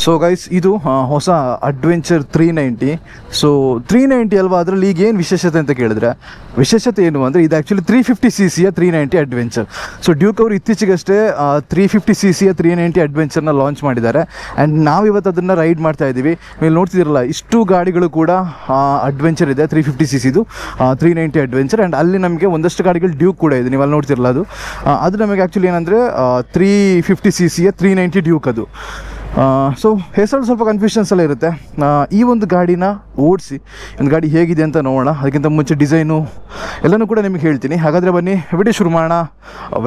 So guys ಇದು ಹೊಸ adventure 390. So 390 ಅಲ್ವಾ, ಅದರಲ್ಲಿ ಈಗ ಏನು ವಿಶೇಷತೆ ಅಂತ ಕೇಳಿದ್ರೆ, ವಿಶೇಷತೆ ಏನು ಅಂದರೆ ಇದು actually 350cc 390 adventure. So Duke ಅವರು ಇತ್ತೀಚೆಗಷ್ಟೇ 350cc 390 ಅಡ್ವೆಂಚರ್ನ ಲಾಂಚ್ ಮಾಡಿದ್ದಾರೆ. ಆ್ಯಂಡ್ ನಾವಿವತ್ತು ಅದನ್ನು ರೈಡ್ ಮಾಡ್ತಾ ಇದ್ದೀವಿ. ನೀವು ನೋಡ್ತಿದ್ದೀರಲ್ಲ, ಇಷ್ಟು ಗಾಡಿಗಳು ಕೂಡ ಅಡ್ವೆಂಚರ್ ಇದೆ 350cc 390 ಅಡ್ವೆಂಚರ್. ಆ್ಯಂಡ್ ಅಲ್ಲಿ ನಮಗೆ ಒಂದಷ್ಟು ಗಾಡಿಗಳು ಡ್ಯೂಕ್ ಕೂಡ ಇದೆ, ನೀವು ಅಲ್ಲಿ ನೋಡ್ತಿರಲ್ಲ ಅದು ನಮಗೆ ಆ್ಯಕ್ಚುಲಿ ಏನಂದರೆ 350cc 390 ಡ್ಯೂಕ್ ಅದು. ಸೊ ಹೆಸರು ಸ್ವಲ್ಪ ಕನ್ಫ್ಯೂಷನ್ಸ್ ಎಲ್ಲ ಇರುತ್ತೆ. ಈ ಒಂದು ಗಾಡಿನ ಓಡಿಸಿ ಒಂದು ಗಾಡಿ ಹೇಗಿದೆ ಅಂತ ನೋಡೋಣ. ಅದಕ್ಕಿಂತ ಮುಂಚೆ ಡಿಸೈನು ಎಲ್ಲನೂ ಕೂಡ ನಿಮಗೆ ಹೇಳ್ತೀನಿ. ಹಾಗಾದರೆ ಬನ್ನಿ ವಿಡಿಯೋ ಶುರು ಮಾಡೋಣ.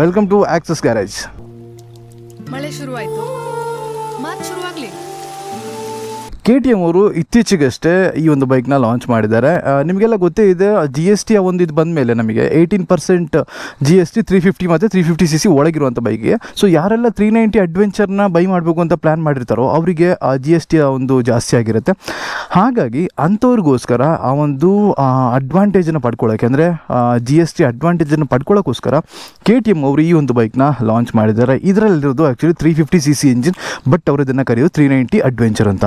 Welcome to access garage. ಮಳೆ ಶುರುವಾಯಿತು, ಮಾತು ಶುರುವಾಗಲಿ. KTM ಅವರು ಇತ್ತೀಚೆಗಷ್ಟೇ ಈ ಒಂದು ಬೈಕ್ನ ಲಾಂಚ್ ಮಾಡಿದ್ದಾರೆ. ನಿಮಗೆಲ್ಲ ಗೊತ್ತೇ ಇದೆ, GST ಒಂದು ಇದು ಬಂದ ಮೇಲೆ ನಮಗೆ 18% GST 350 ಮತ್ತು 350cc ಒಳಗಿರುವಂಥ ಬೈಕ್ಗೆ. ಸೊ ಯಾರೆಲ್ಲ 390 ಅಡ್ವೆಂಚರ್ನ ಬೈ ಮಾಡಬೇಕು ಅಂತ ಪ್ಲ್ಯಾನ್ ಮಾಡಿರ್ತಾರೋ ಅವರಿಗೆ GST ಒಂದು ಜಾಸ್ತಿ ಆಗಿರುತ್ತೆ. ಹಾಗಾಗಿ ಅಂಥವ್ರಿಗೋಸ್ಕರ ಆ ಒಂದು ಅಡ್ವಾಂಟೇಜನ್ನು ಪಡ್ಕೊಳ್ಳೋಕ್ಕೆ, ಅಂದರೆ GST ಅಡ್ವಾಂಟೇಜನ್ನು ಪಡ್ಕೊಳ್ಳೋಕ್ಕೋಸ್ಕರ KTM ಅವರು ಈ ಒಂದು ಬೈಕ್ನ ಲಾಂಚ್ ಮಾಡಿದ್ದಾರೆ. ಇದರಲ್ಲಿರೋದು ಆ್ಯಕ್ಚುಲಿ 350cc ಇಂಜಿನ್, ಬಟ್ ಅವರು ಇದನ್ನು ಕರೆಯೋದು 390 ಅಡ್ವೆಂಚರ್ ಅಂತ.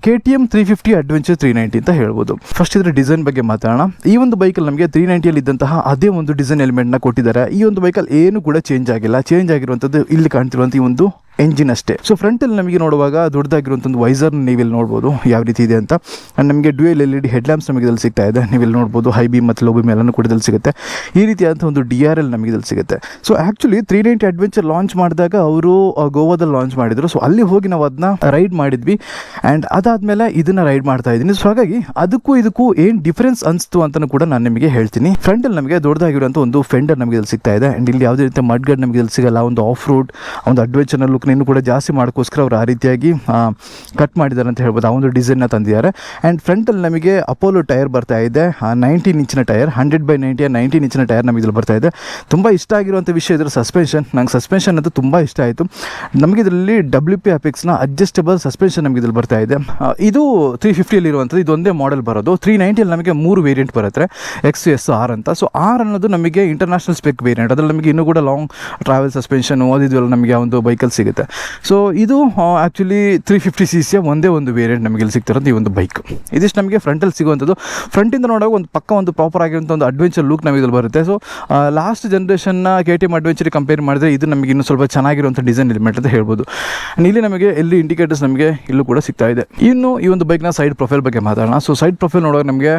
KTM 350 ಅಡ್ವೆಂಚರ್ 390 ಅಂತ ಹೇಳ್ಬೋದು. ಫಸ್ಟ್ ಇದರ ಡಿಸೈನ್ ಬಗ್ಗೆ ಮಾತಾಡೋಣ. ಈ ಒಂದು ಬೈಕಲ್ಲಿ ನಮಗೆ 390 ಇದ್ದಂತಹ ಅದೇ ಒಂದು ಡಿಸೈನ್ ಎಲಿಮೆಂಟ್ನ ಕೊಟ್ಟಿದ್ದಾರೆ. ಈ ಒಂದು ಬೈಕಲ್ಲಿ ಏನು ಕೂಡ ಚೇಂಜ್ ಆಗಿಲ್ಲ. ಚೇಂಜ್ ಆಗಿರುವಂಥದ್ದು ಇಲ್ಲಿ ಕಾಣ್ತಿರುವಂಥ ಈ ಒಂದು ಎಂಜಿನ್ ಅಷ್ಟೇ. ಸೊ ಫ್ರಂಟಲ್ಲಿ ನಮಗೆ ನೋಡುವಾಗ ದೊಡ್ಡದಾಗಿರುವಂಥ ಒಂದು ವೈಸರ್ನ ನೀವಿಲ್ಲಿ ನೋಡ್ಬೋದು ಯಾವ ರೀತಿ ಇದೆ ಅಂತ. ಆ್ಯಂಡ್ ನಮಗೆ ಡ್ಯೂಯಲ್ LED ಹೆಡ್ಲ್ಯಾಂಪ್ಸ್ ನಮಗೆ ಇಲ್ಲಿ ಸಿಗ್ತಾ ಇದೆ, ನೀವಿಲ್ಲಿ ನೋಡ್ಬೋದು. ಹೈ ಬೀಮ್ ಮತ್ತು ಲೋ ಬೀಮ್ ಎಲ್ಲನೂ ಕೂಡ ಇಲ್ಲಿ ಸಿಗುತ್ತೆ. ಈ ರೀತಿಯಾದಂಥ ಒಂದು DRL ನಮಗೆ ಇಲ್ಲಿ ಸಿಗುತ್ತೆ. ಸೊ ಆ್ಯಕ್ಚುಲಿ 390 ಅಡ್ವೆಂಚರ್ ಲಾಂಚ್ ಮಾಡಿದಾಗ ಅವರು ಗೋವಾದಲ್ಲಿ ಲಾಂಚ್ ಮಾಡಿದರು. ಸೊ ಅಲ್ಲಿ ಹೋಗಿ ನಾವು ಅದನ್ನ ರೈಡ್ ಮಾಡಿದ್ವಿ. ಆ್ಯಂಡ್ ಅದಾದಮೇಲೆ ಇದನ್ನು ರೈಡ್ ಮಾಡ್ತಾ ಇದ್ದೀನಿ. ಸೊ ಹಾಗಾಗಿ ಅದಕ್ಕೂ ಇದಕ್ಕೂ ಏನು ಡಿಫ್ರೆನ್ಸ್ ಅನಿಸ್ತು ಅಂತಲೂ ಕೂಡ ನಾನು ನಿಮಗೆ ಹೇಳ್ತೀನಿ. ಫ್ರಂಟಲ್ಲಿ ನಮಗೆ ದೊಡ್ಡದಾಗಿರುವಂಥ ಒಂದು ಫೆಂಡರ್ ನಮಗೆ ಇಲ್ಲಿ ಸಿಗ್ತಾ ಇದೆ. ಆ್ಯಂಡ್ ಇಲ್ಲಿ ಯಾವುದೇ ರೀತಿಯ ಮಡ್ ಗಾರ್ಡ್ ನಮಗೆ ಇಲ್ಲಿ ಸಿಗಲ್ಲ. ಒಂದು ಆಫ್ ರೋಡ್, ಒಂದು ಅಡ್ವೆಂಚರ್ನ ಲುಕ್ ಇನ್ನೂ ಕೂಡ ಜಾಸ್ತಿ ಮಾಡೋಕ್ಕೋಸ್ಕರ ಅವರು ಆ ರೀತಿಯಾಗಿ ಕಟ್ ಮಾಡಿದ್ದಾರೆ ಅಂತ ಹೇಳ್ಬೋದು. ಆ ಒಂದು ಡಿಸೈನ್ನ ತಂದಿದ್ದಾರೆ. ಆ್ಯಂಡ್ ಫ್ರಂಟಲ್ಲಿ ನಮಗೆ ಅಪೋಲೋ ಟೈರ್ ಬರ್ತಾ ಇದೆ, 19 ಇಂಚಿನ ಟೈರ್, 100/90 19 ಇಂಚಿನ ಟೈರ್ ನಮಗೆ ಇಲ್ಲಿ ಬರ್ತಾ ಇದೆ. ತುಂಬ ಇಷ್ಟ ಆಗಿರುವಂಥ ವಿಷಯ ಇದರ ಸಸ್ಪೆನ್ಷನ್. ನಂಗೆ ಸಸ್ಪೆನ್ಷನ್ ಅಂತೂ ತುಂಬ ಇಷ್ಟ ಆಯಿತು. ನಮಗೆ ಇದರಲ್ಲಿ WP ಅಪೆಕ್ಸ್ನ ಅಡ್ಜಸ್ಟಬಲ್ ಸಸ್ಪೆನ್ಷನ್ ನಮಗೆ ಇಲ್ಲಿ ಬರ್ತಾ ಇದೆ. ಇದು 350 ಇರುವಂಥದ್ದು. ಇದೊಂದೇ ಮಾಡೆಲ್ ಬರೋದು. 390 ನಮಗೆ 3 ವೇರಿಯಂಟ್ ಬರುತ್ತೆ, X, S, R ಅಂತ. ಸೊ R ಅನ್ನೋದು ನಮಗೆ ಇಂಟರ್ನ್ಯಾಷನಲ್ ಸ್ಪೆಕ್ ವೇರಿಯಂಟ್. ಅದರಲ್ಲಿ ನಮಗೆ ಇನ್ನೂ ಕೂಡ ಲಾಂಗ್ ಟ್ರಾವೆಲ್ ಸಸ್ಪೆನ್ಷನ್ ಓದಿದ್ವಲ್ಲ ನಮಗೆ ಆ ಒಂದು ಬೈಕಲ್ಲಿ ಸಿಗುತ್ತೆ. ಸೊ ಇದು ಆ್ಯಕ್ಚುಲಿ 350cc ಒಂದೇ ಒಂದು ವೇರಿಯಂಟ್ ನಮಗೆ ಇಲ್ಲಿ ಸಿಗ್ತಿರೋದು ಈ ಒಂದು ಬೈಕ್. ಇದಿಷ್ಟು ನಮಗೆ ಫ್ರಂಟಲ್ಲಿ ಸಿಗುವಂಥದ್ದು. ಫ್ರಂಟಿಂದ ನೋಡುವಾಗ ಒಂದು ಪಕ್ಕ ಒಂದು ಪ್ರಾಪರ್ ಆಗಿರುವಂಥ ಒಂದು ಅಡ್ವೆಂಚರ್ ಲುಕ್ ನಮಗೆ ಇಲ್ಲಿ ಬರುತ್ತೆ. ಸೊ ಲಾಸ್ಟ್ ಜನ್ರೇಷನ್ನ KTM ಅಡ್ವೆಂಚರ್ ಕಂಪೇರ್ ಮಾಡಿದ್ರೆ ಇದು ನಮಗೆ ಇನ್ನೂ ಸ್ವಲ್ಪ ಚೆನ್ನಾಗಿರುವಂಥ ಡಿಸೈನ್ ಎಲಿಮೆಂಟ್ ಅಂತ ಹೇಳ್ಬೋದು. ಇಲ್ಲಿ ನಮಗೆ ಎಲ್ಲಿ ಇಂಡಿಕೇಟರ್ಸ್ ನಮಗೆ ಇಲ್ಲೂ ಕೂಡ ಸಿಗ್ತಾ ಇದೆ. ಇನ್ನು ಈ ಒಂದು ಬೈಕ್ನ ಸೈಡ್ ಪ್ರೊಫೈಲ್ ಬಗ್ಗೆ ಮಾತಾಡೋಣ. ಸೊ ಸೈಡ್ ಪ್ರೊಫೈಲ್ ನೋಡುವಾಗ ನಮಗೆ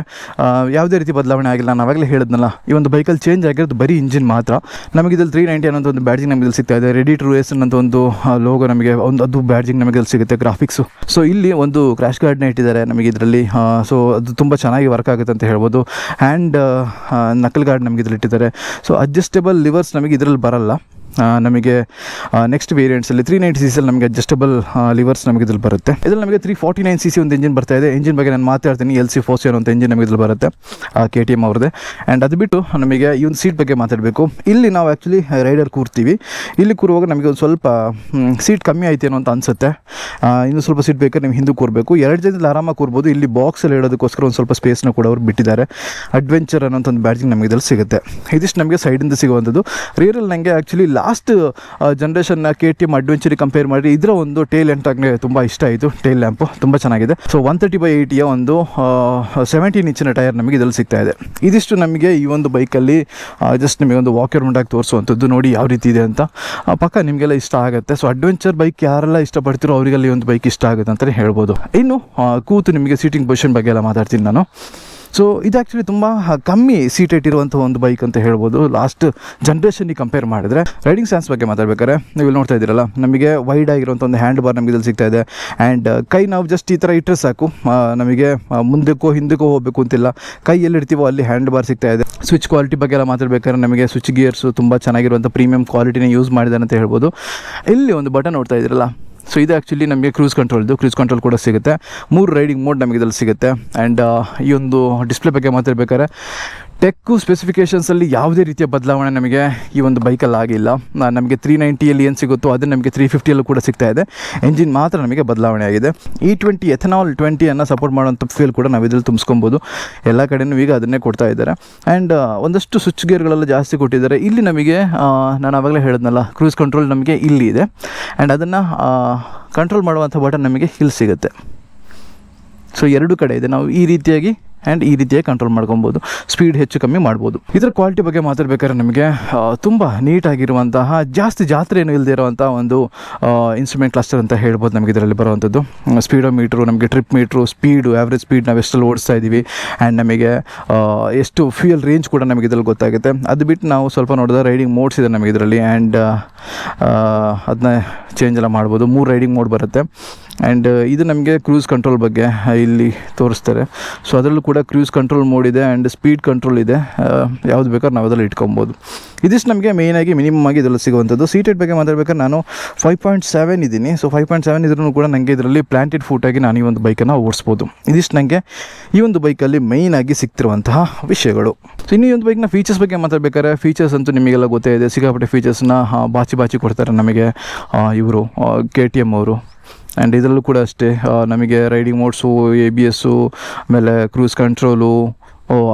ಯಾವುದೇ ರೀತಿ ಬದಲಾವಣೆ ಆಗಿಲ್ಲ. ನಾನು ಆವಾಗಲೇ ಹೇಳಿದ್ನಲ್ಲ, ಈ ಒಂದು ಬೈಕಲ್ಲಿ ಚೇಂಜ್ ಆಗಿರೋದು ಬರೀ ಇಂಜಿನ್ ಮಾತ್ರ. ನಮಗೆ ಇದಲ್ಲಿ 390 ಅನ್ನೋ ಒಂದು ಬ್ಯಾಡ್ಜಿಂಗ್ ನಮಗೆ ಇಲ್ಲಿ ಸಿಗ್ತಾ ಇದೆ. ರೆಡಿ ಟು ರೇಸ್ ಅನ್ನೋ ಒಂದು ಲೋಗೋ ನಮಗೆ ಅದು ಬ್ಯಾಡ್ಜಿಂಗ್ ನಮಗೆ ಅಲ್ಲಿ ಸಿಗುತ್ತೆ, ಗ್ರಾಫಿಕ್ಸು. ಸೊ ಇಲ್ಲಿ ಒಂದು ಕ್ರ್ಯಾಶ್ ಗಾರ್ಡ್ನ ಇಟ್ಟಿದ್ದಾರೆ ನಮಗೆ ಇದರಲ್ಲಿ. ಸೊ ಅದು ತುಂಬ ಚೆನ್ನಾಗಿ ವರ್ಕ್ ಆಗುತ್ತೆ ಅಂತ ಹೇಳ್ಬೋದು. ಆ್ಯಂಡ್ ನಕಲ್ ಗಾರ್ಡ್ ನಮಗೆ ಇದರಲ್ಲಿ ಇಟ್ಟಿದ್ದಾರೆ. ಸೊ ಅಡ್ಜಸ್ಟೇಬಲ್ ಲಿವರ್ಸ್ ನಮಗೆ ಇದರಲ್ಲಿ ಬರಲ್ಲ. ನಮಗೆ ನೆಕ್ಸ್ಟ್ ವೇರಿಯಂಟ್ಸಲ್ಲಿ 390cc ನಮಗೆ ಅಡ್ಜಸ್ಟಬಲ್ ಲಿವರ್ಸ್ ನಮಗೆ ಇದ್ರಲ್ಲಿ ಬರುತ್ತೆ. ಇದರಲ್ಲಿ ನಮಗೆ 349cc ಒಂದು ಇಂಜಿನ್ ಬರ್ತಾ ಇದೆ. ಇಂಜಿನ್ ಬಗ್ಗೆ ನಾನು ಮಾತಾಡ್ತೀನಿ. LC40 ಅನ್ನೋ ಇಂಜಿನ್ ನಮಗೆ ಇದ್ರಲ್ಲಿ ಬರುತ್ತೆ, KTM ಅವ್ರದ್ದೇ. ಆ್ಯಂಡ್ ಅದು ಬಿಟ್ಟು ನಮಗೆ ಈ ಒಂದು ಸೀಟ್ ಬಗ್ಗೆ ಮಾತಾಡಬೇಕು. ಇಲ್ಲಿ ನಾವು ಆ್ಯಕ್ಚುಲಿ ರೈಡರ್ ಕೂರ್ತೀವಿ. ಇಲ್ಲಿ ಕೂರುವಾಗ ನಮಗೆ ಒಂದು ಸ್ವಲ್ಪ ಸೀಟ್ ಕಮ್ಮಿ ಆಯ್ತೇನೋ ಅಂತ ಅನಿಸುತ್ತೆ. ಇನ್ನೂ ಸ್ವಲ್ಪ ಸೀಟ್ ಬೇಕಾದ್ರೆ ನೀವು ಹಿಂದೆ ಕೂರಬೇಕು. 2 ಜನದಲ್ಲಿ ಆರಾಮಾಗಿ ಕೂರ್ಬೋದು. ಇಲ್ಲಿ ಬಾಕ್ಸಲ್ಲಿ ಇಡೋದಕ್ಕೋಸ್ಕರ ಒಂದು ಸ್ವಲ್ಪ ಸ್ಪೇಸ್ನ ಕೂಡ ಅವ್ರು ಬಿಟ್ಟಿದ್ದಾರೆ. ಅಡ್ವೆಂಚರ್ ಅನ್ನೋಂಥ ಒಂದು ಬ್ಯಾಡ್ಜಿಂಗ್ ನಮಗೆ ಇದ್ರಲ್ಲಿ ಸಿಗುತ್ತೆ. ಇದಿಷ್ಟು ನಮಗೆ ಸೈಡಿಂದ ಸಿಗುವಂಥದ್ದು. ರಿಯರಲ್ಲಿ ನನಗೆ ಆ್ಯಕ್ಚುಲಿ ಲಾಸ್ಟ್ ಜನ್ರೇಷನ್ನ KTM ಅಡ್ವೆಂಚರಿಗೆ ಕಂಪೇರ್ ಮಾಡಿ ಇದರ ಒಂದು ಟೇಲ್ ಲ್ಯಾಂಪ್ ನನಗೆ ತುಂಬ ಇಷ್ಟ ಆಯಿತು. ಟೇಲ್ ಲ್ಯಾಂಪು ತುಂಬ ಚೆನ್ನಾಗಿದೆ. ಸೊ 130/80 ಒಂದು 17 ಇಂಚಿನ ಟೈರ್ ನಮಗೆ ಇದರಲ್ಲಿ ಸಿಗ್ತಾ ಇದೆ. ಇದಿಷ್ಟು ನಮಗೆ ಈ ಒಂದು ಬೈಕಲ್ಲಿ ಜಸ್ಟ್ ನಿಮಗೆ ಒಂದು ವಾಕ್ ಅರೌಂಡ್ ಆಗಿ ತೋರಿಸುವಂಥದ್ದು. ನೋಡಿ ಯಾವ ರೀತಿ ಇದೆ ಅಂತ. ಪಕ್ಕ ನಿಮಗೆಲ್ಲ ಇಷ್ಟ ಆಗುತ್ತೆ. ಸೊ ಅಡ್ವೆಂಚರ್ ಬೈಕ್ ಯಾರೆಲ್ಲ ಇಷ್ಟಪಡ್ತಿರೋ ಅವರಿಗೆಲ್ಲ ಈ ಒಂದು ಬೈಕ್ ಇಷ್ಟ ಆಗುತ್ತೆ ಅಂತಲೇ ಹೇಳ್ಬೋದು. ಇನ್ನು ಕೂತು ನಿಮಗೆ ಸೀಟಿಂಗ್ ಪೊಸಿಷನ್ ಬಗ್ಗೆ ಎಲ್ಲ ಮಾತಾಡ್ತೀನಿ ನಾನು. ಸೊ ಇದು ಆ್ಯಕ್ಚುಲಿ ತುಂಬ ಕಮ್ಮಿ ಸೀಟ್ ಇಟ್ಟಿರುವಂಥ ಒಂದು ಬೈಕ್ ಅಂತ ಹೇಳ್ಬೋದು ಲಾಸ್ಟ್ ಜನ್ರೇಷನ್ಗೆ ಕಂಪೇರ್ ಮಾಡಿದ್ರೆ. ರೈಡಿಂಗ್ ಸ್ಟ್ಯಾನ್ಸ್ ಬಗ್ಗೆ ಮಾತಾಡ್ಬೇಕಾದ್ರೆ ನೀವು ಇಲ್ಲಿ ನೋಡ್ತಾ ಇದ್ದೀರಲ್ಲ, ನಮಗೆ ವೈಡ್ ಆಗಿರುವಂಥ ಒಂದು ಹ್ಯಾಂಡ್ ಬಾರ್ ನಮಗೆ ಇಲ್ಲಿ ಸಿಗ್ತಾ ಇದೆ. ಆ್ಯಂಡ್ ಕೈ ನಾವು ಜಸ್ಟ್ ಈ ಥರ ಇಟ್ಟರೆ ಸಾಕು, ನಮಗೆ ಮುಂದಕ್ಕೋ ಹಿಂದಕ್ಕೋ ಹೋಗಬೇಕು ಅಂತಿಲ್ಲ. ಕೈ ಎಲ್ಲಿ ಇಡ್ತೀವೋ ಅಲ್ಲಿ ಹ್ಯಾಂಡ್ ಬಾರ್ ಸಿಗ್ತಾ ಇದೆ. ಸ್ವಿಚ್ ಕ್ವಾಲಿಟಿ ಬಗ್ಗೆ ಎಲ್ಲ ಮಾತಾಡ್ಬೇಕಾದ್ರೆ ನಮಗೆ ಸ್ವಿಚ್ ಗಿಯರ್ಸು ತುಂಬ ಚೆನ್ನಾಗಿರುವಂಥ ಪ್ರೀಮಿಯಂ ಕ್ವಾಲಿಟಿನ ಯೂಸ್ ಮಾಡಿದ್ದಾರೆ ಅಂತ ಹೇಳ್ಬೋದು. ಇಲ್ಲಿ ಒಂದು ಬಟನ್ ನೋಡ್ತಾ ಇದ್ದೀರಲ್ಲ, ಸೊ ಇದು ಆ್ಯಕ್ಚುಲಿ ನಮಗೆ ಕ್ರೂಸ್ ಕಂಟ್ರೋಲ್ ಕೂಡ ಸಿಗುತ್ತೆ. 3 ರೈಡಿಂಗ್ ಮೋಡ್ ನಮಗೆ ಇದರಲ್ಲಿ ಸಿಗುತ್ತೆ. ಆ್ಯಂಡ್ ಈ ಒಂದು ಡಿಸ್ಪ್ಲೇ ಬಗ್ಗೆ ಮಾತಾಡಬೇಕಾದ್ರೆ ಟೆಕ್ಕು ಸ್ಪೆಸಿಫಿಕೇಷನ್ಸಲ್ಲಿ ಯಾವುದೇ ರೀತಿಯ ಬದಲಾವಣೆ ನಮಗೆ ಈ ಒಂದು ಬೈಕಲ್ಲಿ ಆಗಿಲ್ಲ. ನಮಗೆ 390 ಏನು ಸಿಗುತ್ತೋ ಅದು ನಮಗೆ 350 ಕೂಡ ಸಿಗ್ತಾ ಇದೆ. ಎಂಜಿನ್ ಮಾತ್ರ ನಮಗೆ ಬದಲಾವಣೆ ಆಗಿದೆ. E20 ಎಥನಾಲ್ 20 ಅನ್ನು ಸಪೋರ್ಟ್ ಮಾಡೋಂಥ ಫ್ಯೂಲ್ ಕೂಡ ನಾವು ಇದರಲ್ಲಿ ತುಂಬಿಸ್ಕೊಬೋದು. ಎಲ್ಲ ಕಡೆಯೂ ಈಗ ಅದನ್ನೇ ಕೊಡ್ತಾ ಇದ್ದಾರೆ. ಆ್ಯಂಡ್ ಒಂದಷ್ಟು ಸ್ವಿಚ್ ಗೇರ್ಗಳೆಲ್ಲ ಜಾಸ್ತಿ ಕೊಟ್ಟಿದ್ದಾರೆ. ಇಲ್ಲಿ ನಮಗೆ ನಾನು ಆವಾಗಲೇ ಹೇಳಿದ್ನಲ್ಲ, ಕ್ರೂಸ್ ಕಂಟ್ರೋಲ್ ನಮಗೆ ಇಲ್ಲಿ ಇದೆ. ಆ್ಯಂಡ್ ಅದನ್ನು ಕಂಟ್ರೋಲ್ ಮಾಡುವಂಥ ಬಟನ್ ನಮಗೆ ಇಲ್ಲಿ ಸಿಗುತ್ತೆ. ಸೊ ಎರಡು ಕಡೆ ಇದೆ, ನಾವು ಈ ರೀತಿಯಾಗಿ ಆ್ಯಂಡ್ ಈ ರೀತಿಯಾಗಿ ಕಂಟ್ರೋಲ್ ಮಾಡ್ಕೊಬೋದು, ಸ್ಪೀಡ್ ಹೆಚ್ಚು ಕಮ್ಮಿ ಮಾಡ್ಬೋದು. ಇದರ ಕ್ವಾಲಿಟಿ ಬಗ್ಗೆ ಮಾತಾಡ್ಬೇಕಾದ್ರೆ ನಮಗೆ ತುಂಬ ನೀಟಾಗಿರುವಂತಹ, ಜಾಸ್ತಿ ಜಾತ್ರೆ ಏನು ಇಲ್ಲದೆ ಇರುವಂಥ ಒಂದು ಇನ್ಸ್ಟ್ರೂಮೆಂಟ್ ಕ್ಲಸ್ಟರ್ ಅಂತ ಹೇಳ್ಬೋದು ನಮಗೆ ಇದರಲ್ಲಿ ಬರುವಂಥದ್ದು. ಸ್ಪೀಡೋ ಮೀಟ್ರು, ನಮಗೆ trip meter, speed, average speed ನಾವು ಎಷ್ಟಲ್ಲಿ ಓಡಿಸ್ತಾ ಇದ್ದೀವಿ ಆ್ಯಂಡ್ ನಮಗೆ ಎಷ್ಟು ಫ್ಯೂಯಲ್ ರೇಂಜ್ ಕೂಡ ನಮಗೆ ಇದರಲ್ಲಿ ಗೊತ್ತಾಗುತ್ತೆ. ಅದು ಬಿಟ್ಟು ನಾವು ಸ್ವಲ್ಪ ನೋಡಿದ್ರೆ ರೈಡಿಂಗ್ ಮೋಡ್ಸ್ ಇದೆ ನಮಗೆ ಇದರಲ್ಲಿ, ಆ್ಯಂಡ್ ಅದನ್ನ ಚೇಂಜ್ ಎಲ್ಲ ಮಾಡ್ಬೋದು. 3 ರೈಡಿಂಗ್ ಮೋಡ್ ಬರುತ್ತೆ. ಆ್ಯಂಡ್ ಇದು ನಮಗೆ ಕ್ರೂಸ್ ಕಂಟ್ರೋಲ್ ಬಗ್ಗೆ ಇಲ್ಲಿ ತೋರಿಸ್ತಾರೆ. ಸೊ ಅದರಲ್ಲೂ ಕೂಡ ಕ್ರೂಸ್ ಕಂಟ್ರೋಲ್ ಮೋಡ್ ಇದೆ ಆ್ಯಂಡ್ ಸ್ಪೀಡ್ ಕಂಟ್ರೋಲ್ ಇದೆ. ಯಾವುದು ಬೇಕಾದ್ರೆ ನಾವು ಅದರಲ್ಲಿ ಇಟ್ಕೊಬೋದು. ಇದಿಷ್ಟು ನಮಗೆ ಮೇಯ್ನಾಗಿ ಮಿನಿಮಮ್ ಆಗಿ ಇದರಲ್ಲಿ ಸಿಗುವಂಥದ್ದು. ಸೀಟೆಡ್ ಬಗ್ಗೆ ಮಾತಾಡ್ಬೇಕಾದ್ರೆ ನಾನು 5.7 ಇದ್ದೀನಿ. ಸೊ 5.7 ಇದ್ರೂ ಕೂಡ ನನಗೆ ಇದರಲ್ಲಿ ಪ್ಲಾಂಟೆಡ್ ಫೂಟಾಗಿ ನಾನು ಈ ಒಂದು ಬೈಕನ್ನು ಓಡಿಸ್ಬೋದು. ಇದಿಷ್ಟು ನನಗೆ ಈ ಒಂದು ಬೈಕಲ್ಲಿ ಮೇಯ್ನಾಗಿ ಸಿಗ್ತಿರುವಂತಹ ವಿಷಯಗಳು. ಸೊ ಇನ್ನೂ ಈ ಒಂದು ಬೈಕ್ನ ಫೀಚರ್ಸ್ ಬಗ್ಗೆ ಮಾತಾಡ್ಬೇಕಾದ್ರೆ, ಫೀಚರ್ಸ್ ಅಂತೂ ನಿಮಗೆಲ್ಲ ಗೊತ್ತೇ ಇದೆ. ಸಿಕ್ಕಾಪಟ್ಟೆ ಫೀಚರ್ಸ್ನ ಬಾಚಿ ಕೊಡ್ತಾರೆ ನಮಗೆ ಇವರು KTM ಅವರು. ಆ್ಯಂಡ್ ಇದರಲ್ಲೂ ಕೂಡ ಅಷ್ಟೇ ನಮಗೆ ರೈಡಿಂಗ್ ಮೋಡ್ಸು, ABS, ಆಮೇಲೆ ಕ್ರೂಸ್ ಕಂಟ್ರೋಲು,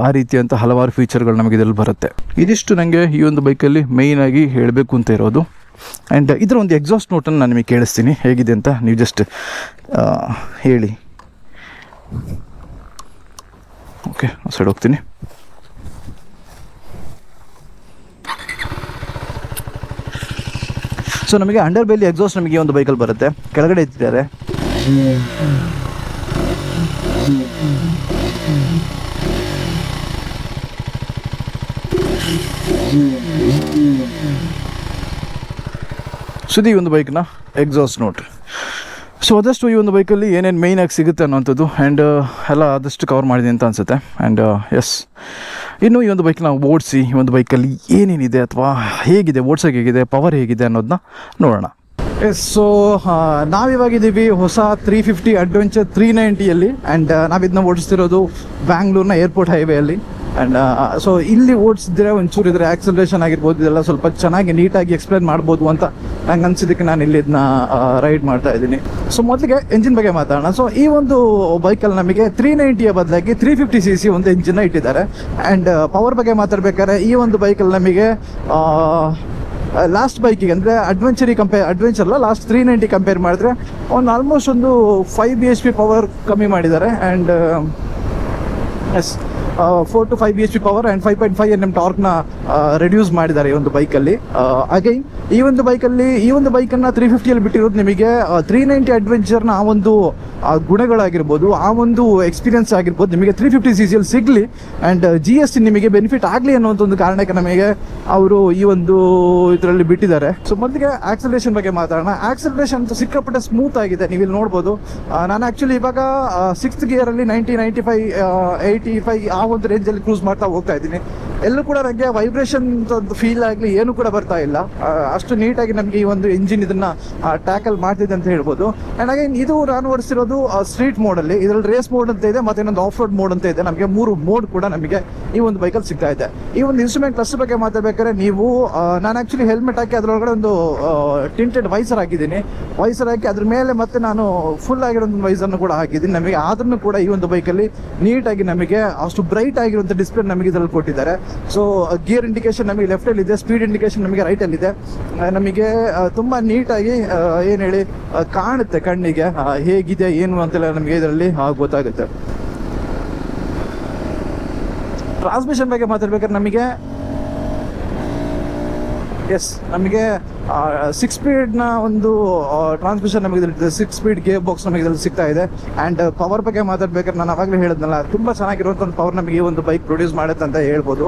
ಆ ರೀತಿಯಂಥ ಹಲವಾರು ಫೀಚರ್ಗಳು ನಮಗೆ ಇದರಲ್ಲಿ ಬರುತ್ತೆ. ಇದಿಷ್ಟು ನನಗೆ ಈ ಒಂದು ಬೈಕಲ್ಲಿ ಮೇಯ್ನಾಗಿ ಹೇಳಬೇಕು ಅಂತ ಇರೋದು. ಆ್ಯಂಡ್ ಇದರ ಒಂದು ಎಕ್ಸಾಸ್ಟ್ ನೋಟನ್ನು ನಾನು ನಿಮಗೆ ಕೇಳಿಸ್ತೀನಿ ಹೇಗಿದೆ ಅಂತ, ನೀವು ಜಸ್ಟ್ ಹೇಳಿ. ಓಕೆ, ಸೈಡ್ ಹೋಗ್ತೀನಿ. ಸೊ ನಮಗೆ ಅಂಡರ್ ಬೇಲಿ ಎಕ್ಸಾಸ್ಟ್ ನಮಗೆ ಒಂದು ಬೈಕಲ್ಲಿ ಬರುತ್ತೆ, ಕೆಳಗಡೆ ಇಟ್ಟಿದ್ದಾರೆ. ಸುದ್ದಿ ಈ ಒಂದು ಬೈಕ್ನ ಎಕ್ಸಾಸ್ಟ್ ನೋಟ್. ಸೊ ಆದಷ್ಟು ಈ ಒಂದು ಬೈಕಲ್ಲಿ ಏನೇನು ಮೇಯ್ನಾಗಿ ಸಿಗುತ್ತೆ ಅನ್ನೋಂಥದ್ದು ಆ್ಯಂಡ್ ಎಲ್ಲ ಆದಷ್ಟು ಕವರ್ ಮಾಡಿದೆ ಅಂತ ಅನಿಸುತ್ತೆ. ಆ್ಯಂಡ್ ಎಸ್, ಇನ್ನು ಈ ಒಂದು ಬೈಕ್ನ ಓಡಿಸಿ ಈ ಒಂದು ಬೈಕಲ್ಲಿ ಏನೇನಿದೆ ಅಥವಾ ಹೇಗಿದೆ, ಓಡ್ಸೋಕೆ ಹೇಗಿದೆ, ಪವರ್ ಹೇಗಿದೆ ಅನ್ನೋದನ್ನ ನೋಡೋಣ. ಎಸ್, ಸೊ ನಾವಿವಾಗಿದ್ದೀವಿ ಹೊಸ 350 ಅಡ್ವೆಂಚರ್ 390ಯಲ್ಲಿ. ಆ್ಯಂಡ್ ನಾವಿದನ್ನ ಓಡಿಸ್ತಿರೋದು ಬ್ಯಾಂಗ್ಳೂರ್ನ ಏರ್ಪೋರ್ಟ್ ಹೈವೇಯಲ್ಲಿ. ಆ್ಯಂಡ್ ಸೊ ಇಲ್ಲಿ ಓಡಿಸಿದ್ರೆ ಒಂಚೂರು ಇದ್ರೆ ಆಕ್ಸಲರೇಷನ್ ಆಗಿರ್ಬೋದು, ಇದೆಲ್ಲ ಸ್ವಲ್ಪ ಚೆನ್ನಾಗಿ ನೀಟಾಗಿ ಎಕ್ಸ್ಪ್ಲೇನ್ ಮಾಡ್ಬೋದು ಅಂತ ನಂಗೆ ಅನ್ಸಿದ್ದಕ್ಕೆ ನಾನು ಇಲ್ಲಿ ಇದನ್ನ ರೈಡ್ ಮಾಡ್ತಾ ಇದ್ದೀನಿ. ಸೊ ಮೊದಲಿಗೆ ಎಂಜಿನ್ ಬಗ್ಗೆ ಮಾತಾಡೋಣ. ಸೊ ಈ ಒಂದು ಬೈಕಲ್ಲಿ ನಮಗೆ 390ಯ ಬದಲಾಗಿ 350cc ಒಂದು ಎಂಜಿನ್ನ ಇಟ್ಟಿದ್ದಾರೆ. ಆ್ಯಂಡ್ ಪವರ್ ಬಗ್ಗೆ ಮಾತಾಡ್ಬೇಕಾದ್ರೆ ಈ ಒಂದು ಬೈಕಲ್ಲಿ ನಮಗೆ ಲಾಸ್ಟ್ ಬೈಕಿಗೆ ಅಂದರೆ ಅಡ್ವೆಂಚರ್ ಲಾಸ್ಟ್ 390 ಕಂಪೇರ್ ಮಾಡಿದ್ರೆ ಒಂದು ಆಲ್ಮೋಸ್ಟ್ ಒಂದು 5 bhp ಪವರ್ ಕಮ್ಮಿ ಮಾಡಿದ್ದಾರೆ. And yes, 4 to 5 bhp power and 5.5 Nm ಟಾರ್ಕ್ನ ರೆಡ್ಯೂಸ್ ಮಾಡಿದ್ದಾರೆ ಈ ಒಂದು ಬೈಕಲ್ಲಿ. ಅಗೈನ್ ಈ ಒಂದು ಬೈಕನ್ನು 350ಯಲ್ಲಿ ಬಿಟ್ಟಿರೋದು ನಿಮಗೆ 390 ಅಡ್ವೆಂಚರ್ನ ಆ ಒಂದು ಗುಣಗಳಾಗಿರ್ಬೋದು, ಆ ಒಂದು ಎಕ್ಸ್ಪೀರಿಯನ್ಸ್ ಆಗಿರ್ಬೋದು ನಿಮಗೆ 350cc ಸಿಗಲಿ ಆ್ಯಂಡ್ GST ನಿಮಗೆ ಬೆನಿಫಿಟ್ ಆಗಲಿ ಅನ್ನೋಂಥ ಒಂದು ಕಾರಣಕ್ಕೆ ನಮಗೆ ಅವರು ಈ ಒಂದು ಇದರಲ್ಲಿ ಬಿಟ್ಟಿದ್ದಾರೆ. ಸೊ ಮೊದಲಿಗೆ ಆಕ್ಸಲರೇಷನ್ ಬಗ್ಗೆ ಮಾತಾಡೋಣ. ಆಕ್ಸಲರೇಷನ್ ಅಂತೂ ಸಿಕ್ಕಾಪಟ್ಟೆ ಸ್ಮೂತ್ ಆಗಿದೆ, ನೀವು ಇಲ್ಲಿ ನೋಡ್ಬೋದು. ನಾನು ಆ್ಯಕ್ಚುಲಿ ಇವಾಗ 6th ಗೇರಲ್ಲಿ 90, 95, 85 ಆ ಒಂದು ರೇಂಜಲ್ಲಿ ಕ್ರೂಸ್ ಮಾಡ್ತಾ ಹೋಗ್ತಾ ಇದ್ದೀನಿ. ಎಲ್ಲೂ ಕೂಡ ನನಗೆ ವೈಬ್ರೇಷನ್ ಫೀಲ್ ಆಗಲಿ ಏನು ಕೂಡ ಬರ್ತಾ ಇಲ್ಲ. ಅಷ್ಟು ನೀಟಾಗಿ ನಮಗೆ ಈ ಒಂದು ಇಂಜಿನ್ ಇದನ್ನ ಟ್ಯಾಕಲ್ ಮಾಡ್ತಿದೆ ಅಂತ ಹೇಳ್ಬೋದು. ಆ್ಯಂಡ್ ಅಗೇನ್ ಇದು ನಾನು ಓಡಿಸಿರೋದು ಸ್ಟ್ರೀಟ್ ಮೋಡಲ್ಲಿ. ಇದರಲ್ಲಿ ರೇಸ್ ಮೋಡ್ ಅಂತ ಇದೆ, ಮತ್ತೆ ಇನ್ನೊಂದು ಆಫ್ ರೋಡ್ ಮೋಡ್ ಅಂತ ಇದೆ. ನಮಗೆ 3 ಮೋಡ್ ಕೂಡ ನಮಗೆ ಈ ಒಂದು ಬೈಕಲ್ಲಿ ಸಿಗ್ತಾ ಇದೆ. ಈ ಒಂದು ಇನ್ಸ್ಟ್ರೂಮೆಂಟ್ ಕ್ಲಸ್ಟರ್ ಬಗ್ಗೆ ಮಾತಾಡ್ಬೇಕಾದ್ರೆ ನೀವು ನಾನು ಆ್ಯಕ್ಚುಲಿ ಹೆಲ್ಮೆಟ್ ಹಾಕಿ ಅದರೊಳಗಡೆ ಒಂದು ಟಿಂಟೆಡ್ ವೈಸರ್ ಹಾಕಿದ್ದೀನಿ. ವೈಸರ್ ಹಾಕಿ ಅದ್ರ ಮೇಲೆ ಮತ್ತೆ ನಾನು ಫುಲ್ ಆಗಿರೋ ಒಂದು ವೈಸರ್ನ ಕೂಡ ಹಾಕಿದ್ದೀನಿ. ನಮಗೆ ಆದ್ರೂ ಕೂಡ ಈ ಒಂದು ಬೈಕಲ್ಲಿ ನೀಟಾಗಿ ನಮಗೆ ಅಷ್ಟು ಬ್ರೈಟ್ ಆಗಿರುವಂಥ ಡಿಸ್ಪ್ಲೇ ನಮಗೆ ಇದರಲ್ಲಿ ಕೊಟ್ಟಿದ್ದಾರೆ. ಸೊ ಗಿಯರ್ ಇಂಡಿಕೇಶನ್ ನಮಗೆ ಲೆಫ್ಟಲ್ಲಿ ಇದೆ, ಸ್ಪೀಡ್ ಇಂಡಿಕೇಶನ್ ನಮಗೆ ರೈಟಲ್ಲಿ ಇದೆ. ನಮಗೆ ತುಂಬ ನೀಟಾಗಿ ಏನು ಹೇಳಿ ಕಾಣುತ್ತೆ ಕಣ್ಣಿಗೆ ಹೇಗಿದೆ ಏನು ಅಂತೆಲ್ಲ ನಮಗೆ ಇದರಲ್ಲಿ ಗೊತ್ತಾಗುತ್ತೆ. ಟ್ರಾನ್ಸ್ಮಿಷನ್ ಬಗ್ಗೆ ಮಾತಾಡ್ಬೇಕಾದ್ರೆ ನಮಗೆ 6 ಸ್ಪೀಡ್ನ ಒಂದು ಟ್ರಾನ್ಸ್ಮಿಷನ್ ನಮಗೆ 6 ಸ್ಪೀಡ್ ಗೇರ್ ಬಾಕ್ಸ್ ನಮಗೆ ಇದರಲ್ಲಿ ಸಿಗ್ತಾ ಇದೆ. ಆ್ಯಂಡ್ ಪವರ್ ಬಗ್ಗೆ ಮಾತಾಡ್ಬೇಕಾದ್ರೆ ನಾನು ಅವಾಗಲೇ ಹೇಳಿದ್ನಲ್ಲ, ತುಂಬ ಚೆನ್ನಾಗಿರುವಂಥ ಒಂದು ಪವರ್ ನಮಗೆ ಈ ಒಂದು ಬೈಕ್ ಪ್ರೊಡ್ಯೂಸ್ ಮಾಡುತ್ತೆ ಅಂತ ಹೇಳ್ಬೋದು.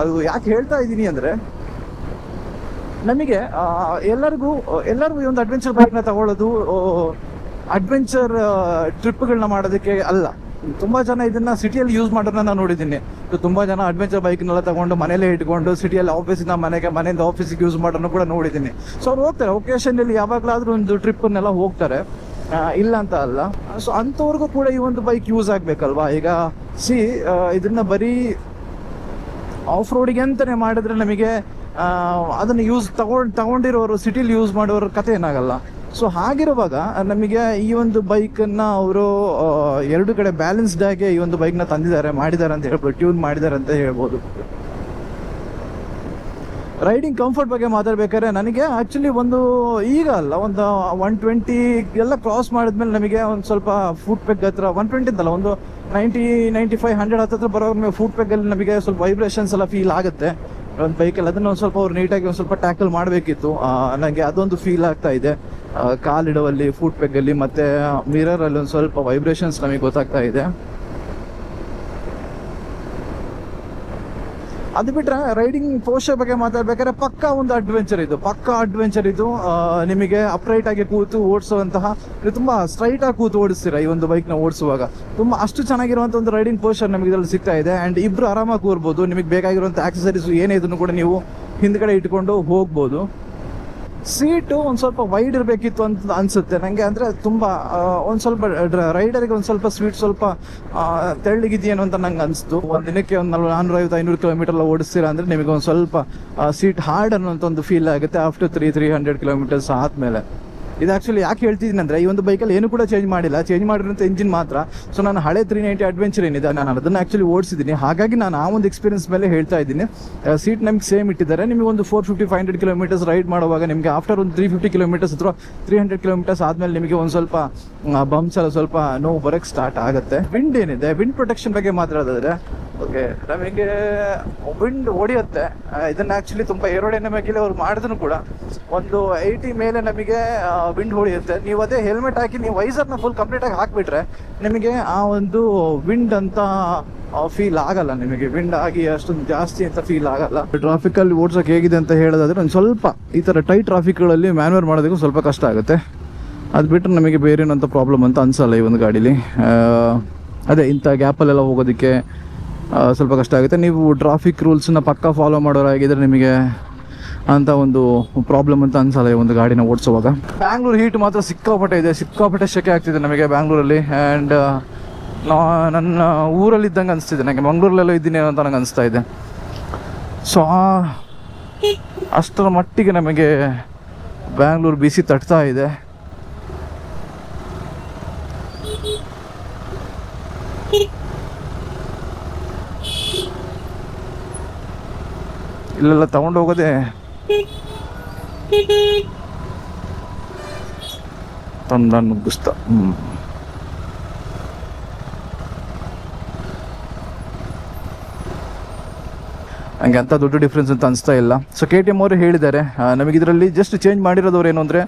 ಅದು ಯಾಕೆ ಹೇಳ್ತಾ ಇದ್ದೀನಿ ಅಂದರೆ, ನಮಗೆ ಎಲ್ಲರಿಗೂ ಈ ಒಂದು ಅಡ್ವೆಂಚರ್ ಬೈಕ್ನ ತಗೊಳ್ಳೋದು ಅಡ್ವೆಂಚರ್ ಟ್ರಿಪ್ಗಳನ್ನ ಮಾಡೋದಕ್ಕೆ ಅಲ್ಲ. ತುಂಬ ಜನ ಇದನ್ನು ಸಿಟಿಯಲ್ಲಿ ಯೂಸ್ ಮಾಡೋದನ್ನ ನಾನು ನೋಡಿದ್ದೀನಿ. ತುಂಬ ಜನ ಅಡ್ವೆಂಚರ್ ಬೈಕ್ನೆಲ್ಲ ತಗೊಂಡು ಮನೇಲೇ ಇಟ್ಕೊಂಡು ಸಿಟಿಯಲ್ಲಿ ಮನೆಯಿಂದ ಆಫೀಸಿಗೆ ಯೂಸ್ ಮಾಡೋದನ್ನು ಕೂಡ ನೋಡಿದ್ದೀನಿ. ಸೊ ಅವ್ರು ಹೋಗ್ತಾರೆ ಒಕೇಶನಲ್ಲಿ, ಯಾವಾಗಲಾದರೂ ಒಂದು ಟ್ರಿಪ್ಪನ್ನೆಲ್ಲ ಹೋಗ್ತಾರೆ, ಇಲ್ಲ ಅಂತ ಅಲ್ಲ. ಸೊ ಅಂಥವ್ರಿಗೂ ಕೂಡ ಈ ಒಂದು ಬೈಕ್ ಯೂಸ್ ಆಗಬೇಕಲ್ವಾ. ಈಗ ಇದನ್ನು ಬರೀ ಆಫ್ ರೋಡಿಗೆ ಅಂತಲೇ ಮಾಡಿದ್ರೆ ನಮಗೆ ಅದನ್ನು ತಗೊಂಡಿರೋರು ಸಿಟಿಲಿ ಯೂಸ್ ಮಾಡೋರ ಕತೆ ಏನಾಗಲ್ಲ. ಸೊ ಹಾಗಿರುವಾಗ ನಮಗೆ ಈ ಒಂದು ಬೈಕನ್ನು ಅವರು 2 ಕಡೆ ಬ್ಯಾಲೆನ್ಸ್ಡ್ ಆಗಿ ಈ ಒಂದು ಬೈಕ್ನ ಮಾಡಿದ್ದಾರೆ ಅಂತ ಹೇಳ್ಬೋದು, ಟ್ಯೂನ್ ಮಾಡಿದ್ದಾರೆ ಅಂತ ಹೇಳ್ಬೋದು. ರೈಡಿಂಗ್ ಕಂಫರ್ಟ್ ಬಗ್ಗೆ ಮಾತಾಡ್ಬೇಕಾದ್ರೆ ನನಗೆ ಆ್ಯಕ್ಚುಲಿ ಒಂದು ಈಗ ಅಲ್ಲ, ಒಂದು 120 ಎಲ್ಲ ಕ್ರಾಸ್ ಮಾಡಿದ್ಮೇಲೆ ನಮಗೆ ಒಂದು ಸ್ವಲ್ಪ ಫುಟ್ ಪೆಗ್ ಹತ್ರ 120 ಅಂತಲ್ಲ, ಒಂದು 90, 95, 100 ಹತ್ರ ಬರೋ ಫುಟ್ ಪೆಗ್ಗಲ್ಲಿ ನಮಗೆ ಸ್ವಲ್ಪ ವೈಬ್ರೇಷನ್ಸ್ ಎಲ್ಲ ಫೀಲ್ ಆಗುತ್ತೆ ಒಂದು ಬೈಕಲ್ಲಿ. ಅದನ್ನು ಒಂದು ಸ್ವಲ್ಪ ಅವ್ರು ನೀಟಾಗಿ ಒಂದು ಸ್ವಲ್ಪ ಟ್ಯಾಕಲ್ ಮಾಡಬೇಕಿತ್ತು. ನನಗೆ ಅದೊಂದು ಫೀಲ್ ಆಗ್ತಾ ಇದೆ ಕಾಲಿಡುವಲ್ಲಿ, ಫುಟ್ ಪೆಗ್ಗಲ್ಲಿ, ಮತ್ತು ಮಿರರಲ್ಲಿ ಒಂದು ಸ್ವಲ್ಪ ವೈಬ್ರೇಷನ್ಸ್ ನಮಗೆ ಗೊತ್ತಾಗ್ತಾ ಇದೆ. ಅದು ಬಿಟ್ಟರೆ ರೈಡಿಂಗ್ ಪೋಸ್ಚರ್ ಬಗ್ಗೆ ಮಾತಾಡ್ಬೇಕಾದ್ರೆ ಪಕ್ಕಾ ಒಂದು ಅಡ್ವೆಂಚರ್ ಇದು. ನಿಮಗೆ ಅಪ್ರೈಟ್ ಆಗಿ ಕೂತು ಓಡಿಸುವಂತಹ, ತುಂಬ ಸ್ಟ್ರೈಟ್ ಆಗಿ ಕೂತು ಓಡಿಸ್ತೀರಾ ಈ ಒಂದು ಬೈಕ್ನ ಓಡಿಸುವಾಗ. ತುಂಬ ಅಷ್ಟು ಚೆನ್ನಾಗಿರುವಂಥ ಒಂದು ರೈಡಿಂಗ್ ಪೋಸ್ಚರ್ ನಮಗೆ ಇದರಲ್ಲಿ ಸಿಗ್ತಾ ಇದೆ. ಆ್ಯಂಡ್ ಇಬ್ಬರು ಆರಾಮಾಗಿ ಕೂರ್ಬೋದು. ನಿಮಗೆ ಬೇಕಾಗಿರುವಂಥ ಆಕ್ಸಸರೀಸು ಏನೇ ಇದನ್ನು ಕೂಡ ನೀವು ಹಿಂದ್ಗಡೆ ಇಟ್ಕೊಂಡು ಹೋಗ್ಬೋದು. ಸೀಟು ಒಂದು ಸ್ವಲ್ಪ ವೈಡ್ ಇರಬೇಕಿತ್ತು ಅಂತ ಅನಿಸುತ್ತೆ ನನಗೆ. ಅಂದರೆ ತುಂಬ ಒಂದು ಸ್ವಲ್ಪ ರೈಡರಿಗೆ ಒಂದು ಸ್ವಲ್ಪ ಸ್ವಲ್ಪ ತೆಳ್ಳಗಿದೆಯೇನೋ ಅಂತ ನಂಗೆ ಅನಿಸ್ತು. ಒಂದು ದಿನಕ್ಕೆ ಒಂದು 450-500 ಕಿಲೋಮೀಟರ್ ಎಲ್ಲ ಓಡಿಸ್ತೀರಾ ಅಂದರೆ ನಿಮಗೆ ಒಂದು ಸ್ವಲ್ಪ ಸೀಟ್ ಹಾರ್ಡ್ ಅನ್ನೋಂಥ ಒಂದು ಫೀಲ್ ಆಗುತ್ತೆ ಆಫ್ಟರ್ 300 ಕಿಲೋಮೀಟರ್ಸ್ ಆದಮೇಲೆ. ಇದು ಆ್ಯಕ್ಚುಲಿ ಯಾಕೆ ಹೇಳ್ತಿದ್ದೀನಿ ಅಂದರೆ, ಈ ಒಂದು ಬೈಕಲ್ಲಿ ಏನು ಕೂಡ ಚೇಂಜ್ ಮಾಡಿರೋಂಥ ಇಂಜಿನ್ ಮಾತ್ರ. ಸೊ ನಾನು ಹಳೆ 390 ಅಡ್ವೆಂಚರ್ ಏನಿದೆ, ನಾನು ಅದನ್ನು ಆ್ಯಕ್ಚುಲಿ ಓಡಿಸಿದ್ದೀನಿ. ಹಾಗಾಗಿ ನಾನು ಆ ಒಂದು ಎಕ್ಸ್ಪೀರಿಯನ್ಸ್ ಮೇಲೆ ಹೇಳ್ತಾ ಇದ್ದೀನಿ. ಸೀಟ್ ನಮಗೆ ಸೇಮ್ ಇಟ್ಟಿದ್ದಾರೆ. ನಿಮಗೆ ಒಂದು 450-500 ಕಿಲೋಮೀಟರ್ಸ್ ರೈಡ್ ಮಾಡುವಾಗ ನಿಮಗೆ ಆಫ್ಟರ್ ಒಂದು 350 ಕಿಲೋಮೀಟರ್ಸ್ ಅಥವಾ 300 ಕಿಲೋಮೀಟರ್ಸ್ ಆದಮೇಲೆ ನಿಮಗೆ ಒಂದು ಸ್ವಲ್ಪ ಬಂಪ್ಸ್ ಎಲ್ಲ ಸ್ವಲ್ಪ ನೋವು ಬರೋಕ್ಕೆ ಸ್ಟಾರ್ಟ್ ಆಗುತ್ತೆ. ವಿಂಡ್ ಏನಿದೆ, ವಿಂಡ್ ಪ್ರೊಟೆಕ್ಷನ್ ಬಗ್ಗೆ ಮಾತಾಡೋದಾದ್ರೆ, ಓಕೆ, ನಮಗೆ ವಿಂಡ್ ಹೊಡೆಯುತ್ತೆ. ಇದನ್ನು ಆ್ಯಕ್ಚುಲಿ ತುಂಬ ಏರೋಡೈನಮಿಕಲಿ ಅವ್ರು ಮಾಡಿದ್ರು ಕೂಡ ಒಂದು 80 ಮೇಲೆ ನಮಗೆ ವಿಂಡ್ ಹೊಡೆಯುತ್ತೆ. ನೀವು ಅದೇ ಹೆಲ್ಮೆಟ್ ಹಾಕಿ ನೀವು ವೈಸರ್ನ ಫುಲ್ ಕಂಪ್ಲೀಟಾಗಿ ಹಾಕಿಬಿಟ್ರೆ ನಿಮಗೆ ಆ ಒಂದು ವಿಂಡ್ ಅಂತ ಫೀಲ್ ಆಗಲ್ಲ. ನಿಮಗೆ ವಿಂಡ್ ಆಗಿ ಅಷ್ಟೊಂದು ಜಾಸ್ತಿ ಅಂತ ಫೀಲ್ ಆಗಲ್ಲ. ಟ್ರಾಫಿಕಲ್ಲಿ ಓಡ್ಸೋಕೆ ಹೇಗಿದೆ ಅಂತ ಹೇಳೋದಾದ್ರೆ, ಒಂದು ಸ್ವಲ್ಪ ಈ ಥರ ಟೈಟ್ ಟ್ರಾಫಿಕ್ಗಳಲ್ಲಿ ಮ್ಯಾನ್ವರ್ ಮಾಡೋದಕ್ಕೂ ಸ್ವಲ್ಪ ಕಷ್ಟ ಆಗುತ್ತೆ. ಅದು ಬಿಟ್ಟರೆ ನಮಗೆ ಬೇರೆ ಏನಂತ ಪ್ರಾಬ್ಲಮ್ ಅಂತ ಅನಿಸಲ್ಲ ಈ ಒಂದು ಗಾಡೀಲಿ. ಅದೇ ಇಂಥ ಗ್ಯಾಪಲ್ಲೆಲ್ಲ ಹೋಗೋದಕ್ಕೆ ಸ್ವಲ್ಪ ಕಷ್ಟ ಆಗುತ್ತೆ. ನೀವು ಟ್ರಾಫಿಕ್ ರೂಲ್ಸನ್ನ ಪಕ್ಕಾ ಫಾಲೋ ಮಾಡೋರಾಗಿದ್ದರೆ ನಿಮಗೆ ಅಂತ ಒಂದು ಪ್ರಾಬ್ಲಮ್ ಅಂತ ಅನ್ಸಲ್ಲ ಈ ಒಂದು ಗಾಡಿನ ಓಡಿಸುವಾಗ. ಬ್ಯಾಂಗ್ಳೂರು ಹೀಟ್ ಮಾತ್ರ ಸಿಕ್ಕಾಪಟ್ಟೆ ಶೆಕೆ ಆಗ್ತಿದೆ ನಮಗೆ ಬ್ಯಾಂಗ್ಳೂರಲ್ಲಿ. ಆ್ಯಂಡ್ ನನ್ನ ಊರಲ್ಲಿದ್ದಂಗೆ ಅನಿಸ್ತಿದೆ ನನಗೆ, ಮಂಗ್ಳೂರಲ್ಲೆಲ್ಲ ಇದ್ದೀನೇನೋ ಅಂತ ನನಗೆ ಅನಿಸ್ತಾ ಇದೆ. ಸೊ ಅಷ್ಟರ ಮಟ್ಟಿಗೆ ನಮಗೆ ಬ್ಯಾಂಗ್ಳೂರು ಬಿಸಿ ತಟ್ತಾ ಇದೆ. ಇಲ್ಲೆಲ್ಲ ತಗೊಂಡು ಹೋಗೋದೆ ತಂದ ನುಗ್ಗಿಸ್ತಾ. ಹಂಗೆ ಅಂಥ ದೊಡ್ಡ ಡಿಫ್ರೆನ್ಸ್ ಅಂತ ಅನಿಸ್ತಾ ಇಲ್ಲ. ಸೊ KTM ಅವರು ಹೇಳಿದ್ದಾರೆ, ನಮಗೆ ಇದರಲ್ಲಿ ಜಸ್ಟ್ ಚೇಂಜ್ ಮಾಡಿರೋದವ್ರು ಏನು ಅಂದರೆ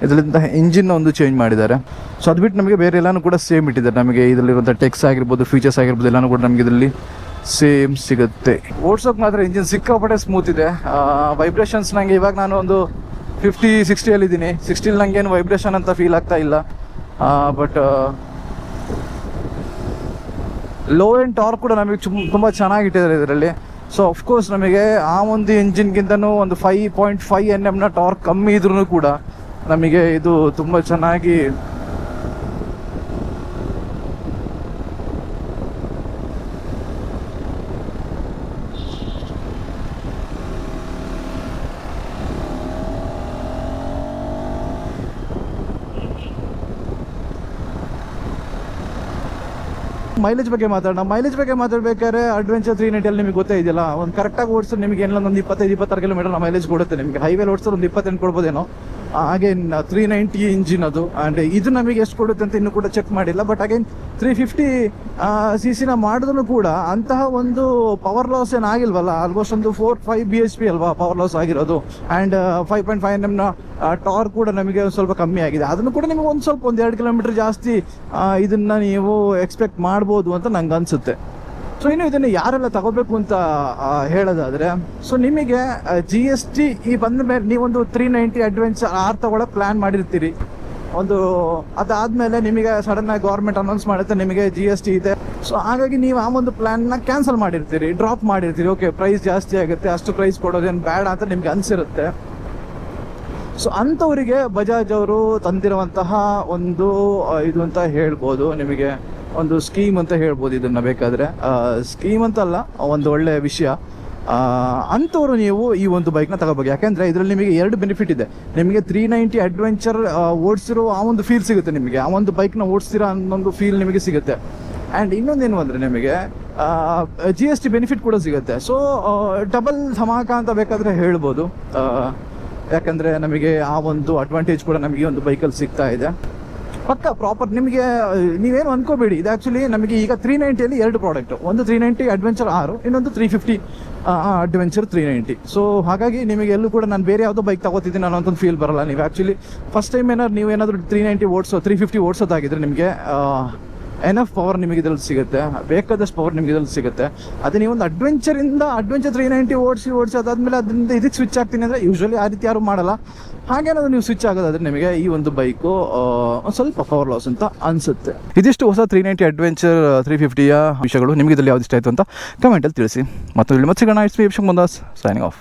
ಇದರಿಂದ ಇಂಜಿನ್ ಒಂದು ಚೇಂಜ್ ಮಾಡಿದ್ದಾರೆ. ಸೊ ಅದು ಬಿಟ್ಟು ನಮಗೆ ಬೇರೆ ಎಲ್ಲನೂ ಕೂಡ ಸೇಮ್ ಇಟ್ಟಿದ್ದಾರೆ. ನಮಗೆ ಇದರಲ್ಲಿರುವಂಥ ಟೆಕ್ಸ್ ಆಗಿರ್ಬೋದು, ಫೀಚರ್ಸ್ ಆಗಿರ್ಬೋದು, ಎಲ್ಲನೂ ಕೂಡ ನಮಗೆ ಇದರಲ್ಲಿ ಸೇಮ್ ಸಿಗುತ್ತೆ. ಓಡ್ಸೋಕೆ ಮಾತ್ರ ಇಂಜಿನ್ ಸಿಕ್ಕಾಪಟ್ಟೆ ಸ್ಮೂತ್ ಇದೆ. ವೈಬ್ರೇಷನ್ಸ್ ನನಗೆ ಇವಾಗ ನಾನು ಒಂದು 50-60 ಅಲ್ಲಿದ್ದೀನಿ. 60 ನನಗೇನು ವೈಬ್ರೇಷನ್ ಅಂತ ಫೀಲ್ ಆಗ್ತಾ ಇಲ್ಲ. ಬಟ್ ಲೋ ಆ್ಯಂಡ್ ಟಾರ್ಕ್ ಕೂಡ ನಮಗೆ ತುಂಬ ಚೆನ್ನಾಗಿಟ್ಟಿದ್ದಾರೆ ಇದರಲ್ಲಿ. ಸೊ ಅಫ್ಕೋರ್ಸ್ ನಮಗೆ ಆ ಒಂದು ಇಂಜಿನ್ಗಿಂತನೂ ಒಂದು 5.5 Nm ಟಾರ್ಕ್ ಕಮ್ಮಿ ಇದ್ರೂ ಕೂಡ ನಮಗೆ ಇದು ತುಂಬ ಚೆನ್ನಾಗಿ ಮೈಲೇಜ್ ಬಗ್ಗೆ ಮಾತಾಡಬೇಕಾದ್ರೆ ಅಡ್ವೆಂಚರ್ 390 ನಿಮಗೆ ಗೊತ್ತೇ ಇದೆಯಲ್ಲ, ಒಂದು ಕರೆಕ್ಟಾಗಿ ಓಡಿಸಿದ್ರೆ ನಿಮಗೆ ಎಲ್ಲ ಒಂದು 25-26 ಕಿಲೋಮೀಟರ್ ಮೈಲೇಜ್ ಕೊಡುತ್ತೆ. ನಿಮಗೆ ಹೈವೇಲಿ ಓಡಿಸಿದ್ರೆ ಒಂದು 28 ಕೊಡ್ಬೋದೇನೋ. ಅಗೇನ್ 390 ಇಂಜಿನ್ ಅದು. ಆ್ಯಂಡ್ ಇದು ನಮಗೆ ಎಷ್ಟು ಕೊಡುತ್ತೆ ಅಂತ ಇನ್ನೂ ಕೂಡ ಚೆಕ್ ಮಾಡಿಲ್ಲ. ಬಟ್ ಅಗೇನ್ 350 cc ಮಾಡಿದ್ರು ಕೂಡ ಅಂತಹ ಒಂದು ಪವರ್ ಲಾಸ್ ಏನಾಗಿಲ್ವಲ್ಲ. ಆಲ್ಮೋಸ್ಟ್ ಒಂದು 4-5 bhp ಅಲ್ವಾ ಪವರ್ ಲಾಸ್ ಆಗಿರೋದು. ಆ್ಯಂಡ್ 5.5 Nm ಟಾರ್ಕ್ ಕೂಡ ನಮಗೆ ಸ್ವಲ್ಪ ಕಮ್ಮಿ ಆಗಿದೆ. ಅದನ್ನು ಕೂಡ ನಿಮಗೆ ಒಂದು ಸ್ವಲ್ಪ 1-2 ಕಿಲೋಮೀಟರ್ ಜಾಸ್ತಿ ಇದನ್ನು ನೀವು ಎಕ್ಸ್ಪೆಕ್ಟ್ ಮಾಡ್ಬೋದು ಅಂತ ನಂಗೆ ಅನಿಸುತ್ತೆ. ಸೊ ಇನ್ನು ಇದನ್ನು ಯಾರೆಲ್ಲ ತಗೋಬೇಕು ಅಂತ ಹೇಳೋದಾದರೆ, ಸೊ ನಿಮಗೆ GST ಈ ಬಂದ ಮೇಲೆ ನೀವೊಂದು 390 ಅಡ್ವೆಂಚರ್ ಆರ್ ತಗೊಳ್ಳೋಕೆ ಪ್ಲ್ಯಾನ್ ಮಾಡಿರ್ತೀರಿ. ಅದಾದಮೇಲೆ ನಿಮಗೆ ಸಡನ್ನಾಗಿ ಗೌರ್ಮೆಂಟ್ ಅನೌನ್ಸ್ ಮಾಡುತ್ತೆ ನಿಮಗೆ GST ಇದೆ. ಸೊ ಹಾಗಾಗಿ ನೀವು ಆ ಒಂದು ಪ್ಲ್ಯಾನ್ನ ಕ್ಯಾನ್ಸಲ್ ಮಾಡಿರ್ತೀರಿ, ಡ್ರಾಪ್ ಮಾಡಿರ್ತೀರಿ. ಓಕೆ, ಪ್ರೈಸ್ ಜಾಸ್ತಿ ಆಗುತ್ತೆ, ಅಷ್ಟು ಪ್ರೈಸ್ ಕೊಡೋದೇನು ಬೇಡ ಅಂತ ನಿಮ್ಗೆ ಅನಿಸಿರುತ್ತೆ. ಸೊ ಅಂಥವರಿಗೆ ಬಜಾಜ್ ಅವರು ತಂದಿರುವಂತಹ ಒಂದು ಇದು ಅಂತ ಹೇಳ್ಬೋದು, ನಿಮಗೆ ಒಂದು ಸ್ಕೀಮ್ ಅಂತ ಹೇಳ್ಬೋದು ಇದನ್ನು ಬೇಕಾದರೆ. ಸ್ಕೀಮ್ ಅಂತಲ್ಲ, ಒಂದು ಒಳ್ಳೆಯ ವಿಷಯ. ಅಂಥವ್ರು ನೀವು ಈ ಒಂದು ಬೈಕ್ನ ತಗೋಬೇಕು. ಯಾಕೆಂದರೆ ಇದರಲ್ಲಿ ನಿಮಗೆ 2 ಬೆನಿಫಿಟ್ ಇದೆ. ನಿಮಗೆ 390 ಅಡ್ವೆಂಚರ್ ಓಡಿಸಿರೋ ಆ ಒಂದು ಫೀಲ್ ಸಿಗುತ್ತೆ ನಿಮಗೆ, ಆ ಒಂದು ಬೈಕ್ನ ಓಡಿಸ್ತಿರೋ ಅನ್ನೊಂದು ಫೀಲ್ ನಿಮಗೆ ಸಿಗುತ್ತೆ. ಆ್ಯಂಡ್ ಇನ್ನೊಂದೇನು ಅಂದರೆ ನಿಮಗೆ ಜಿ ಎಸ್ ಟಿ ಬೆನಿಫಿಟ್ ಕೂಡ ಸಿಗುತ್ತೆ. ಸೊ ಡಬಲ್ ಧಮಾಕ ಅಂತ ಬೇಕಾದರೆ ಹೇಳ್ಬೋದು. ಯಾಕಂದರೆ ನಮಗೆ ಆ ಒಂದು ಅಡ್ವಾಂಟೇಜ್ ಕೂಡ ನಮಗೆ ಈ ಒಂದು ಬೈಕಲ್ಲಿ ಸಿಗ್ತಾ ಇದೆ. ಪಕ್ಕ ಪ್ರಾಪರ್ ನಿಮಗೆ ನೀವೇನು ಅಂದ್ಕೋಬೇಡಿ, ಇದು ಆ್ಯಕ್ಚುಲಿ ನಮಗೆ ಈಗ 390ಯಲ್ಲಿ 2 ಪ್ರಾಡಕ್ಟು, ಒಂದು 390 ಅಡ್ವೆಂಚರ್ 6, ಇನ್ನೊಂದು 350 ಅಡ್ವೆಂಚರ್ 390. ಸೊ ಹಾಗಾಗಿ ನಿಮಗೆ ಎಲ್ಲೂ ಕೂಡ ನಾನು ಬೇರೆ ಯಾವುದೋ ಬೈಕ್ ತಗೋತಿದ್ದೀನಿ ಅನ್ನೋ ಒಂದು ಫೀಲ್ ಬರಲ್ಲ. ನೀವು ಆ್ಯಕ್ಚುಲಿ ಫಸ್ಟ್ ಟೈಮ್ ನೀವೇನಾದರೂ 390 ಓಡಿಸೋ 350 ಓಡಿಸೋದಾಗಿದ್ದರೆ ನಿಮಗೆ ಎನಫ್ ಪವರ್ ನಿಮಗೆ ಇದ್ರಲ್ಲಿ ಸಿಗುತ್ತೆ, ಬೇಕಾದಷ್ಟು ಪವರ್ ನಿಮಗೆ ಇದ್ರಲ್ಲಿ ಸಿಗುತ್ತೆ. ಅದೇ ನೀವೊಂದು ಅಡ್ವೆಂಚರ್ 390 ಓಡಿಸಿ ಅದಾದಮೇಲೆ ಅದರಿಂದ ಇದಕ್ಕೆ ಸ್ವಿಚ್ ಆಗ್ತೀನಿ ಅಂದರೆ ಯೂಶ್ವಲಿ ಆ ರೀತಿ ಯಾರು ಮಾಡಲ್ಲ. ಹಾಗೇನಾದ್ರು ನೀವು ಸ್ವಿಚ್ ಆಗೋದಾದ್ರೆ ನಿಮಗೆ ಈ ಒಂದು ಬೈಕು ಒಂದು ಸ್ವಲ್ಪ ಪವರ್ ಲಾಸ್ ಅಂತ ಅನಿಸುತ್ತೆ. ಇದಿಷ್ಟು ಹೊಸ 390 ಅಡ್ವೆಂಚರ್ 350ಯ ವಿಷಯಗಳು. ನಿಮಗೆ ಇದರಲ್ಲಿ ಯಾವ್ದು ಇಷ್ಟ ಆಯಿತು ಅಂತ ಕಮೆಂಟಲ್ಲಿ ತಿಳಿಸಿ. ಮತ್ತು ಇಲ್ಲಿ ಮತ್ತೆ ಸಿಗೋಣ. It's me Abhishek Mundas signing of.